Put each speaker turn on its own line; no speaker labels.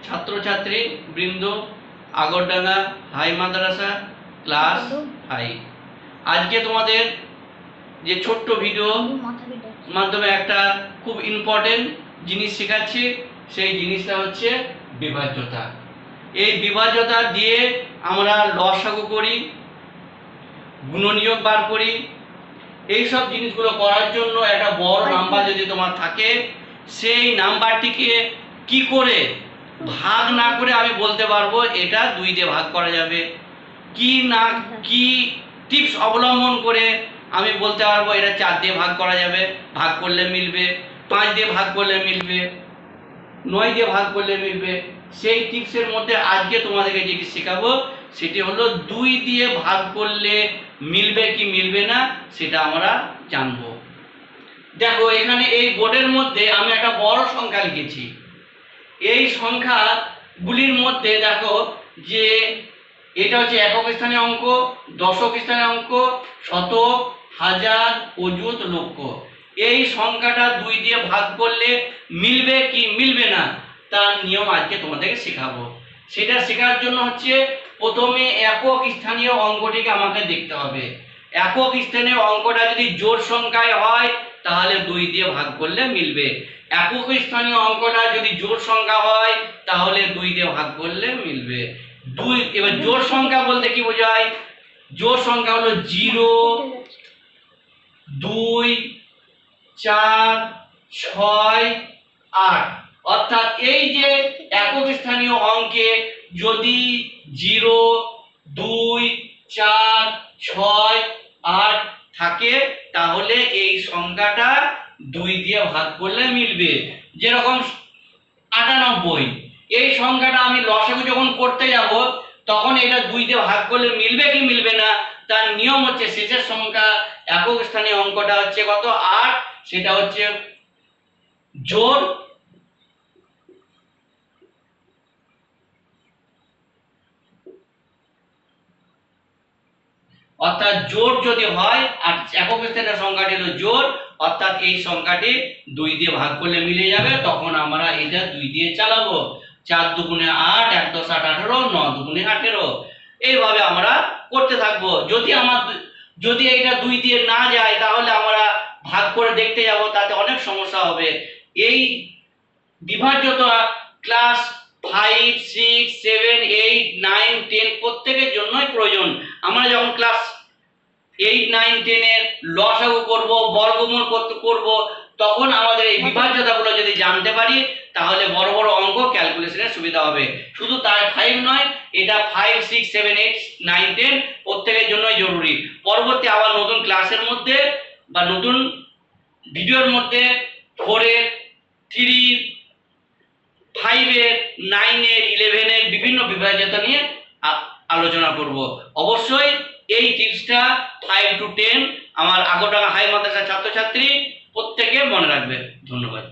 ছাত্রছাত্রী বৃন্দ, আগরডাঙ্গা হাই মাদ্রাসা ক্লাস 5। আজকে তোমাদের যে ছোট্ট ভিডিও মাধ্যমে একটা খুব ইম্পর্টেন্ট জিনিস শেখাচ্ছি। সেই জিনিসটা হচ্ছে বিভাজ্যতা। এই বিভাজ্যতা দিয়ে আমরা লসাগু করি, গুণনীয়ক বার করি। এইসব জিনিসগুলো করার জন্য একটা বড় নাম্বার যদি তোমার থাকে, সেই নাম্বারটিকে কি করে ভাগ না করে আমি বলতে পারবো এটা 2 দিয়ে ভাগ করা যাবে, কি টিপস অবলম্বন করে আমি বলতে পারবো এটা 4 দিয়ে ভাগ করা যাবে, ভাগ করলে মিলবে, 5 দিয়ে ভাগ করলে মিলবে, 9 দিয়ে ভাগ করলে মিলবে। সেই টিপসের মধ্যে আজকে তোমাদেরকে যেটি শেখাবো সেটি হলো 2 দিয়ে ভাগ করলে মিলবে কি মিলবে না সেটা আমরা জানবো। দেখো, এখানে এই বোর্ডের মধ্যে আমি একটা বড় সংখ্যা লিখেছি। এই সংখ্যাগুলির মধ্যে দেখো যে এটা হচ্ছে একক স্থানীয় অঙ্ক, দশক স্থানীয় অঙ্ক, শতক, হাজার, অযুত, লক্ষ। এই সংখ্যাটা 2 দিয়ে ভাগ করলে মিলবে কি মিলবে না তার নিয়ম আজকে তোমাদেরকে শেখাবো। সেটা শেখার জন্য হচ্ছে প্রথমে একক স্থানীয় অঙ্কটিকে আমাকে দেখতে হবে। একক স্থানীয় অঙ্কটা যদি জোড় সংখ্যায় হয় তাহলে 2 দিয়ে ভাগ করলে মিলবে। একক স্থানীয় অঙ্কটা যদি জোড় সংখ্যা হয় তাহলে 2 দিয়ে ভাগ করলে মিলবে। এবার জোড় সংখ্যা বলতে কি বোঝায়? জোড় সংখ্যা হলো 0, 2, 4, 6, 8। অর্থাৎ এই যে একক স্থানীয় অঙ্কে যদি 0, 2, 4, 6, 8 থাকে তাহলে এই সংখ্যাটা 2 দিয়ে ভাগ করলে মিলবে। যেরকম 98, এই সংখ্যাটা আমি লসাগু যখন করতে যাব তখন এটা 2 দিয়ে ভাগ করলে মিলবে কি মিলবে না তার নিয়ম হচ্ছে শেষের সংখ্যা একক স্থানীয় অঙ্কটা হচ্ছে কত 8, সেটা হচ্ছে জোড় অর্থাৎ জোড় যদি হয় আর একক স্থানীয় সংখ্যাটি হলো জোড়, অর্থাৎ এই সংখ্যাটি 2 দিয়ে ভাগ করলে মিলে যাবে। তখন আমরা এটা 2 দিয়ে চালাবো। 4 দুগুণে 8, 1 10 8 18, 9 দুগুণে 18। এইভাবে আমরা করতে থাকবো। যদি এটা 2 দিয়ে না যায় তাহলে আমরা ভাগ করে দেখতে যাব, তাতে অনেক সমস্যা হবে। এই বিভাজ্যতা ক্লাস 5, 6, 7, 8, 9, 10 প্রত্যেকের জন্যই প্রয়োজন। আমরা যখন ক্লাস 8, 9, 10 এর লসাগু করব, বর্গমূল করব, তখন আমাদের এই বিভাজ্যতাগুলো যদি জানতে পারি তাহলে বড় বড় অঙ্ক ক্যালকুলেশনের সুবিধা হবে। শুধু তাই 5 নয়, এটা 5, 6, 7, 8, 9, 10 প্রত্যেকের জন্যই জরুরি। পরবর্তী আবার নতুন ক্লাসের মধ্যে বা নতুন ভিডিওর মধ্যে 4 এর, 3, 5 এর, 9 এর, 11 এর বিভিন্ন বিভাজ্যতা নিয়ে আলোচনা করব। অবশ্যই এই টিপসটা 5 to 10 আমার আগরডাঙ্গা হাই মাদ্রাসার ছাত্রছাত্রী প্রত্যেকে মনে রাখবে। ধন্যবাদ।